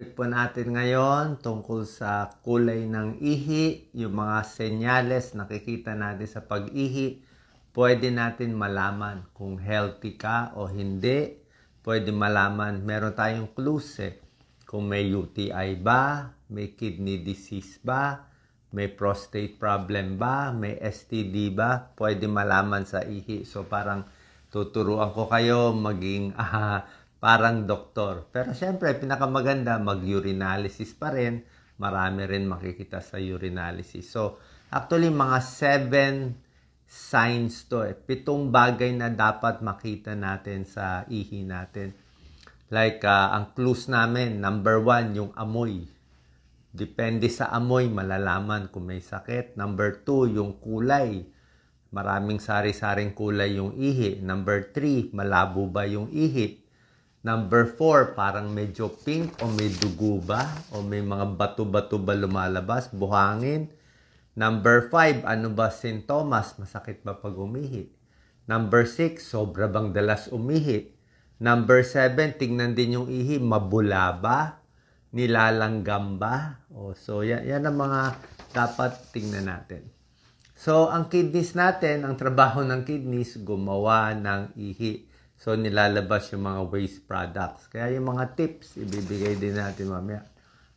Po natin ngayon tungkol sa kulay ng ihi, yung mga senyales nakikita natin sa pag-ihi, pwede natin malaman kung healthy ka o hindi. Pwede malaman, meron tayong clues kung may UTI ba, may kidney disease ba, may prostate problem ba, may STD ba, pwede malaman sa ihi. So parang tuturuan ko kayo maging parang doktor. Pero syempre, pinakamaganda, mag-urinalysis pa rin. Marami rin makikita sa urinalysis. So, actually, mga 7 signs to 7 bagay na dapat makita natin sa ihi natin. Like, ang clues namin, number 1, yung amoy. Depende sa amoy, malalaman kung may sakit. Number 2, yung kulay. Maraming sari-saring kulay yung ihi. Number 3, malabo ba yung ihi? Number 4, parang medyo pink o may dugo ba? O may mga bato-bato ba lumalabas? Buhangin. Number 5, ano ba sintomas? Masakit ba pag umihi? Number 6, sobra bang dalas umihi? Number 7, tingnan din yung ihi, mabula ba? Nilalanggam ba? So, yan ang mga dapat tingnan natin. So, ang kidneys natin, ang trabaho ng kidneys, gumawa ng ihi. So, nilalabas yung mga waste products. Kaya yung mga tips, ibibigay din natin mamaya.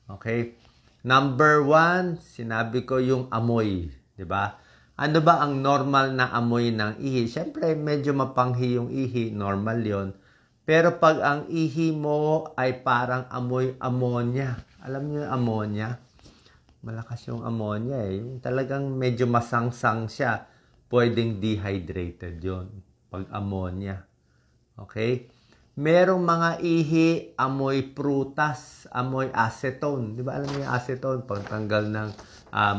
Okay? Number 1, sinabi ko yung amoy. Diba? Ano ba ang normal na amoy ng ihi? Siyempre, medyo mapanghi yung ihi. Normal yon. Pero pag ang ihi mo ay parang amoy ammonia. Alam niyo yung ammonia? Malakas yung ammonia Yung talagang medyo masangsang siya. Pwedeng dehydrated yon pag ammonia. Okay? Merong mga ihi, amoy prutas, amoy acetone. Di ba alam niyo yung acetone? Pagtanggal ng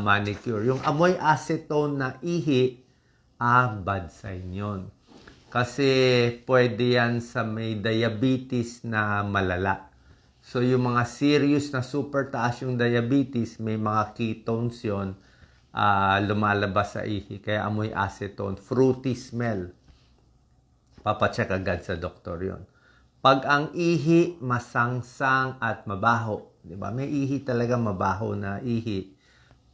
manicure. Yung amoy acetone na ihi, bad sign yun. Kasi pwede yan sa may diabetes na malala. So, yung mga serious na super taas yung diabetes, may mga ketones yun, lumalabas sa ihi. Kaya amoy acetone, fruity smell. Papacheck agad sa doktor yon. Pag ang ihi masangsang at mabaho, di ba? May ihi talaga mabaho na ihi.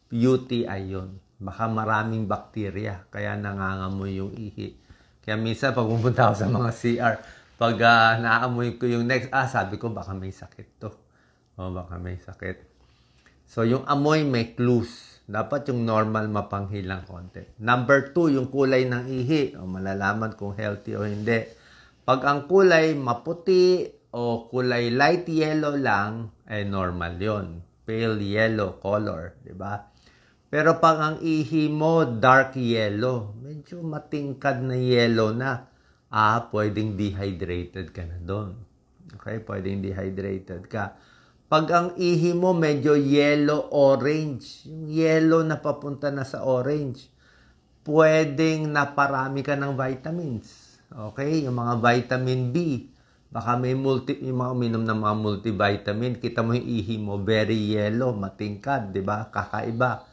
UTI yun. Baka maraming bakterya, kaya nangangamoy yung ihi. Kaya minsan pag pumunta ako sa mga CR, pag naamoy ko yung next, sabi ko baka may sakit to. Baka may sakit. So, yung amoy may clues. Dapat yung normal mapanghi lang konti. Number 2, yung kulay ng ihi. Malalaman kung healthy o hindi. Pag ang kulay maputi o kulay light yellow lang, normal yon. Pale yellow color, di ba? Pero pag ang ihi mo dark yellow, medyo matingkad na yellow na, pwedeng dehydrated ka na doon. Okay, pwedeng dehydrated ka. Pag ang ihi mo medyo yellow-orange, yung yellow na papunta na sa orange, pwedeng naparami ka ng vitamins. Okay? Yung mga vitamin B, baka may yung mga uminom ng mga multivitamin, kita mo yung ihi mo, very yellow, matingkad, di ba? Kakaiba.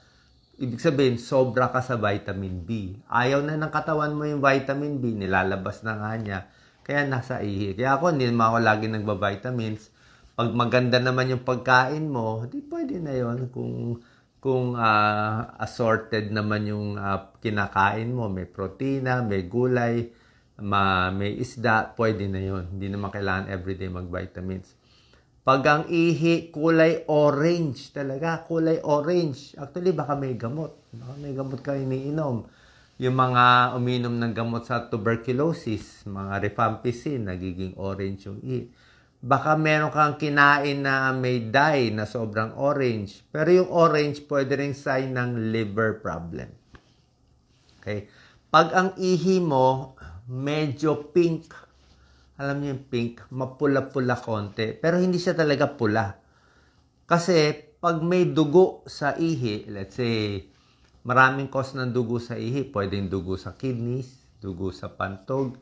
Ibig sabihin, sobra ka sa vitamin B. Ayaw na ng katawan mo yung vitamin B, nilalabas na nga niya. Kaya nasa ihi. Kaya ako, hindi naman ako lagi nagba-vitamins. Pag maganda naman yung pagkain mo, di pwede na yon kung assorted naman yung kinakain mo. May protina, may gulay, may isda, pwede na yon. Hindi naman kailangan everyday mag-vitamins. Pag ang ihi, kulay orange talaga. Kulay orange. Actually, baka may gamot. Baka may gamot ka iniinom. Yung mga uminom ng gamot sa tuberculosis, mga rifampicin, nagiging orange yung ihi. Baka meron kang kinain na may dye na sobrang orange. Pero yung orange, pwede rin sign ng liver problem. Okay? Pag ang ihi mo, medyo pink, alam niyo yung pink, mapula-pula konti. Pero hindi siya talaga pula. Kasi pag may dugo sa ihi, let's say, maraming cause ng dugo sa ihi. Pwedeng dugo sa kidneys, dugo sa pantog,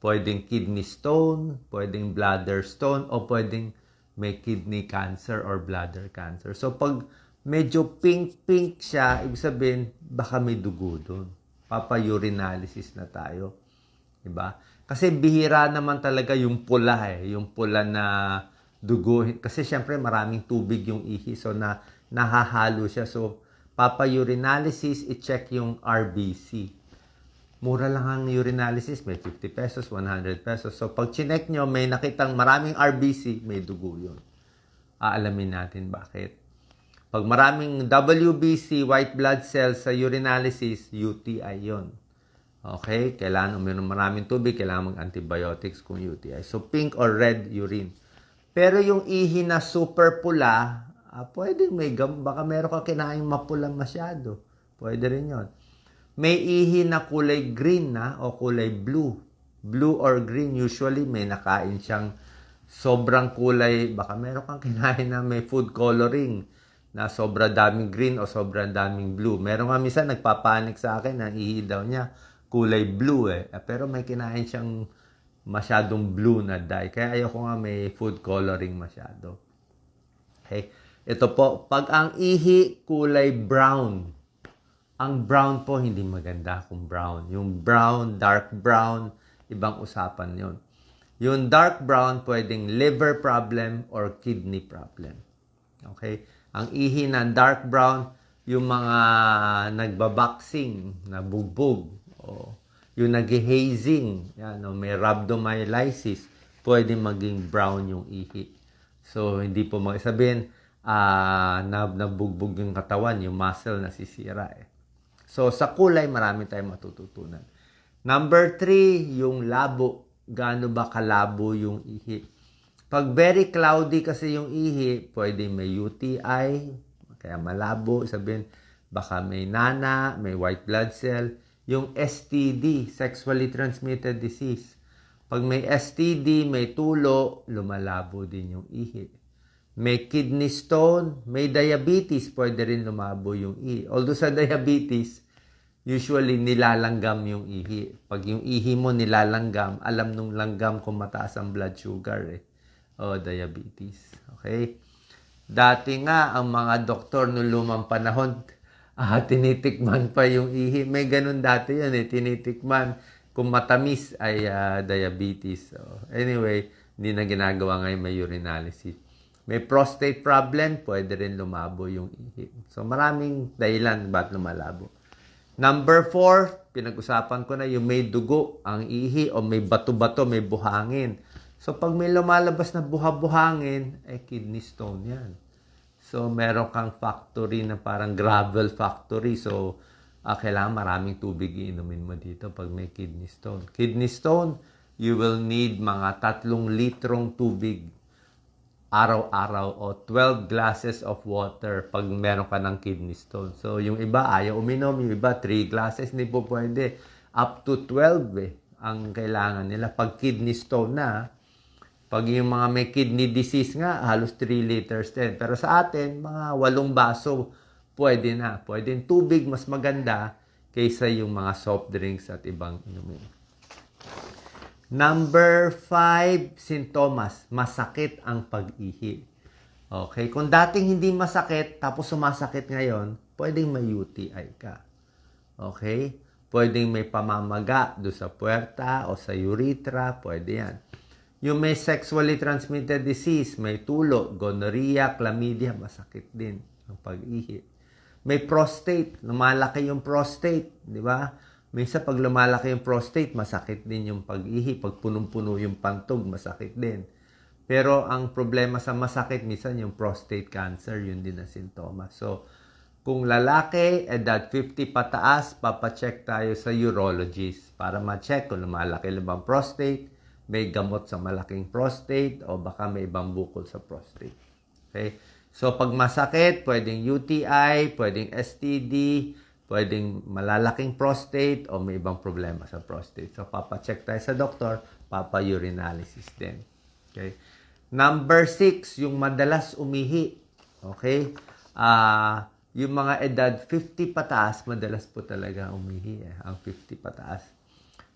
pwedeng kidney stone, pwedeng bladder stone, o pwedeng may kidney cancer or bladder cancer. So, pag medyo pink-pink siya, ibig sabihin, baka may dugo doon. Papa-urinalysis na tayo. Diba? Kasi bihira naman talaga yung pula Yung pula na duguhin. Kasi syempre maraming tubig yung ihi, so nahahalo siya. So, papa-urinalysis, i-check yung RBC. Mura lang ang urinalysis, may 50 pesos, 100 pesos. So, pag chinek nyo, may nakitang maraming RBC, may dugo yun. Aalamin natin bakit. Pag maraming WBC, white blood cells sa urinalysis, UTI yon. Okay? Kailangan uminom maraming tubig, kailangan mag-antibiotics kung UTI. So, pink or red urine. Pero yung ihi na super pula, pwedeng baka meron ka kinaing mapula masyado. Pwede rin yon. May ihi na kulay green na o kulay blue. Blue or green, usually may nakain siyang sobrang kulay. Baka meron kang kinain na may food coloring na sobra daming green o sobrang daming blue. Meron nga minsan nagpapanik sa akin na ihi daw niya kulay blue Pero may kinain siyang masyadong blue na dye. Kaya ayoko nga may food coloring masyado. Okay. Ito po, pag ang ihi kulay brown, ang brown po hindi maganda kung brown. Yung brown, dark brown, ibang usapan yon. Yung dark brown, pwedeng liver problem or kidney problem. Okay? Ang ihi na dark brown, yung mga nagbaboxing, na bugbog, o yung nag-hazing, yan, o may rhabdomyolysis, pwede maging brown yung ihi. So, hindi po sabihin, nabugbog yung katawan, yung muscle nasisira So, sa kulay, marami tayong matututunan. Number 3, yung labo. Gaano ba kalabo yung ihi? Pag very cloudy kasi yung ihi, pwede may UTI, kaya malabo. Sabihin, baka may nana, may white blood cell. Yung STD, sexually transmitted disease. Pag may STD, may tulo, lumalabo din yung ihi. May kidney stone, may diabetes, pwede rin lumabo yung ihi. Although sa diabetes, usually nilalanggam yung ihi. Pag yung ihi mo nilalanggam, alam nung langgam kung mataas ang blood sugar O diabetes. Okay? Dati nga, ang mga doktor noong lumang panahon, tinitikman pa yung ihi. May ganun dati yan tinitikman. Kung matamis ay diabetes. So, anyway, hindi na ginagawa ngayon may urinalysis. May prostate problem, pwede rin lumabo yung ihi. So, maraming dahilan ba't lumalabo. Number 4, pinag-usapan ko na yung may dugo, ang ihi, o may bato-bato, may buhangin. So, pag may lumalabas na buhangin, kidney stone yan. So, meron kang factory na parang gravel factory. So, kailangan maraming tubig iinumin mo dito pag may kidney stone. Kidney stone, you will need mga 3 litrong tubig araw-araw o 12 glasses of water pag meron ka ng kidney stone. So, yung iba ayaw uminom, yung iba 3 glasses, hindi po pwede. Up to 12 ang kailangan nila. Pag kidney stone na, pag yung mga may kidney disease nga, halos 3 liters din. Pero sa atin, mga 8 baso, pwede na. Pwede yung tubig, mas maganda kaysa yung mga soft drinks at ibang inumin. Number 5, sintomas. Masakit ang pag-ihi. Okay? Kung dating hindi masakit, tapos sumasakit ngayon, pwedeng may UTI ka. Okay? Pwedeng may pamamaga do sa puwerta o sa urethra. Pwede yan. Yung may sexually transmitted disease, may tulo, gonorrhea, chlamydia, masakit din ang pag-ihi. May prostate, lumalaki yung prostate, di ba? Minsan pag lumalaki yung prostate, masakit din yung pag-ihi. Pag punong-puno yung pantog, masakit din. Pero ang problema sa masakit, minsan yung prostate cancer, yun din ang sintomas. So, kung lalaki, edad 50 pataas, papacheck tayo sa urologist para ma-check kung lumalaki lang bang prostate, may gamot sa malaking prostate, o baka may ibang bukol sa prostate. Okay? So, pag masakit, pwedeng UTI, pwedeng STD, pwedeng malalaking prostate o may ibang problema sa prostate. So, papacheck tayo sa doktor, papa-urinalysis din. Okay? Number 6, yung madalas umihi. Okay? Yung mga edad 50 pataas, madalas po talaga umihi. Ang 50 pataas.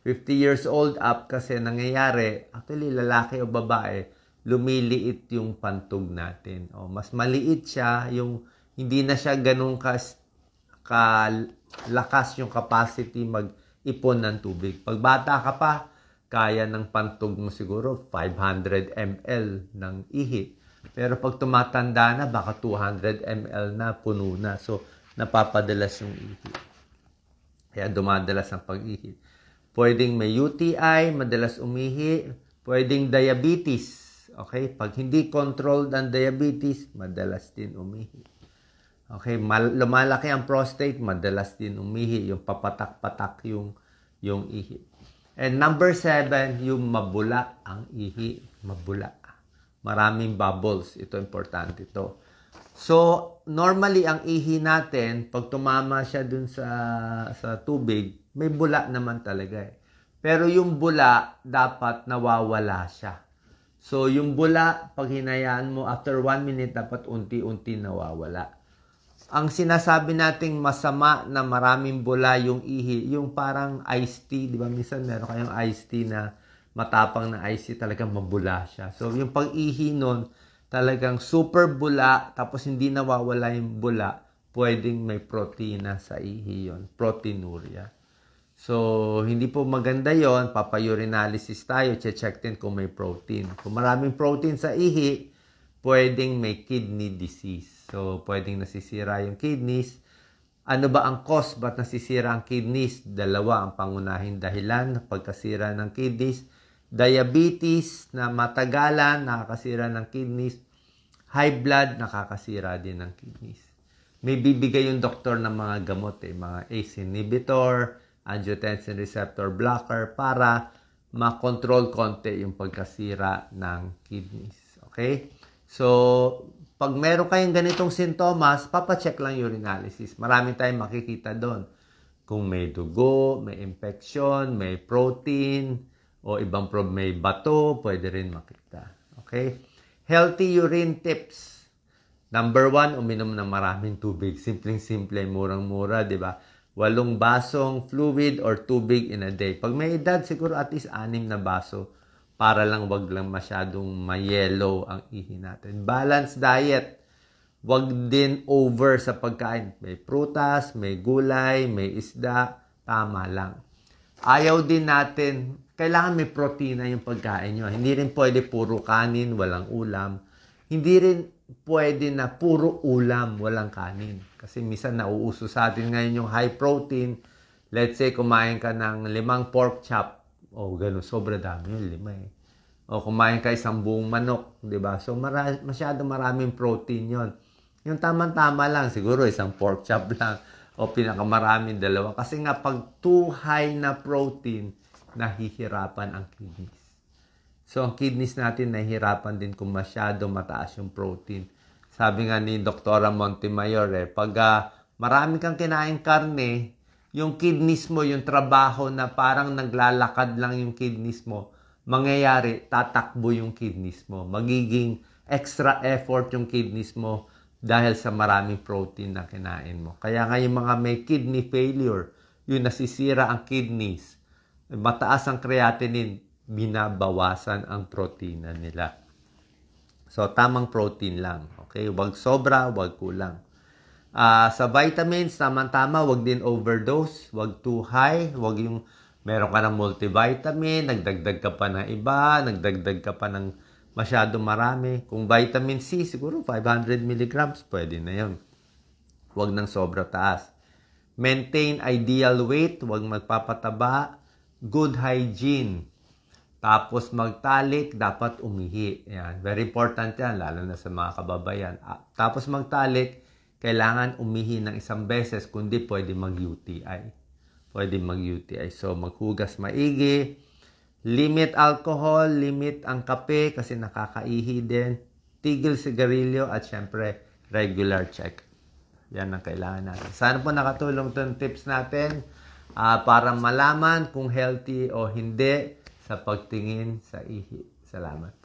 50 years old up kasi nangyayari, actually lalaki o babae, lumiliit yung pantog natin. O, mas maliit siya, yung hindi na siya ganun kalakas yung capacity mag-ipon ng tubig. Pag bata ka pa, kaya ng pantog mo siguro 500 ml ng ihi. Pero pag tumatanda na, baka 200 ml na, puno na. So, napapadalas yung ihi. Kaya dumadalas ang pag-ihi. Pwedeng may UTI, madalas umihi. Pwedeng diabetes. Okay? Pag hindi controlled ang diabetes, madalas din umihi. Okay? Lumalaki ang prostate, madalas din umihi. Yung papatak-patak yung ihi. And number 7, yung mabula ang ihi. Mabula. Maraming bubbles. Ito, importante ito. So, normally, ang ihi natin, pag tumama siya dun sa tubig, may bula naman talaga eh. Pero yung bula, dapat nawawala siya. So, yung bula, pag hinayaan mo, after 1 minute, dapat unti-unti nawawala. Ang sinasabi nating masama na maraming bula yung ihi, yung parang iced tea, di ba? Minsan meron kayong iced tea na matapang na iced tea, talagang mabula siya. So, yung pag-ihi nun, talagang super bula, tapos hindi nawawala yung bula, pwedeng may protina sa ihi yon, proteinuria. So, hindi po maganda yon, papa-urinalysis tayo, check din kung may protein. Kung maraming protein sa ihi, pwedeng may kidney disease. So, pwedeng nasisira yung kidneys. Ano ba ang cause? Ba't nasisira ang kidneys? 2 ang pangunahing dahilan ng pagkasira ng kidneys. Diabetes na matagalan, nakakasira ng kidneys. High blood, nakakasira din ng kidneys. May bibigay yung doktor ng mga gamot, mga ACE inhibitor, angiotensin receptor blocker, para makontrol konti yung pagkasira ng kidneys. Okay? So, pag meron kayong ganitong sintomas, papacheck lang urinalysis. Marami tayong makikita doon. Kung may dugo, may infection, may protein, o ibang may bato, pwede rin makita. Okay? Healthy urine tips. Number 1, uminom ng maraming tubig. Simpleng-simple, murang-mura, di ba? 8 basong fluid or tubig in a day. Pag may edad, siguro at least 6 na baso, para lang wag lang masyadong mayellow ang ihi natin. Balanced diet. Wag din over sa pagkain. May prutas, may gulay, may isda. Tama lang. Ayaw din natin, kailangan may protina yung pagkain nyo. Hindi rin pwede puro kanin, walang ulam. Hindi rin pwede na puro ulam, walang kanin. Kasi minsan nauuso sa atin ngayon yung high protein. Let's say, kumain ka ng 5 pork chop. O, ganun. Sobra dami yun, 5 eh. O, kumain ka 1 buong manok, di ba? So, masyado maraming protein yon. Yung tamang-tama lang, siguro 1 pork chop lang. O, pinakamaraming 2. Kasi nga, pag too high na protein, nahihirapan ang kidneys. So, ang kidneys natin nahihirapan din kung masyado mataas yung protein. Sabi nga ni Dr. Montemayor, pag marami kang kinain karne, yung kidneys mo, yung trabaho na parang naglalakad lang yung kidneys mo, mangyayari, tatakbo yung kidneys mo. Magiging extra effort yung kidneys mo dahil sa maraming protein na kinain mo. Kaya nga yung mga may kidney failure, yung nasisira ang kidneys, mataas ang creatinine, binabawasan ang protina nila. So, tamang protein lang. Okay? Huwag sobra, huwag kulang. Sa vitamins, tama-tama, wag din overdose, wag too high, wag yung meron ka ng multivitamin, nagdagdag ka pa ng iba, nagdagdag ka pa ng masyado marami. Kung vitamin C, siguro 500 milligrams, pwede na yun. Wag nang sobra taas. Maintain ideal weight, wag magpapataba. Good hygiene. Tapos magtalik, dapat umihi. Yan. Very important yan, lalo na sa mga kababayan. Tapos magtalik, kailangan umihi ng 1 beses, kundi pwede mag-UTI. Pwede mag-UTI. So, maghugas maigi. Limit alcohol, limit ang kape kasi nakakaihi din. Tigil sigarilyo at syempre, regular check. Yan ang kailangan natin. Sana po nakatulong itong tips natin para malaman kung healthy o hindi sa pagtingin sa ihi. Salamat.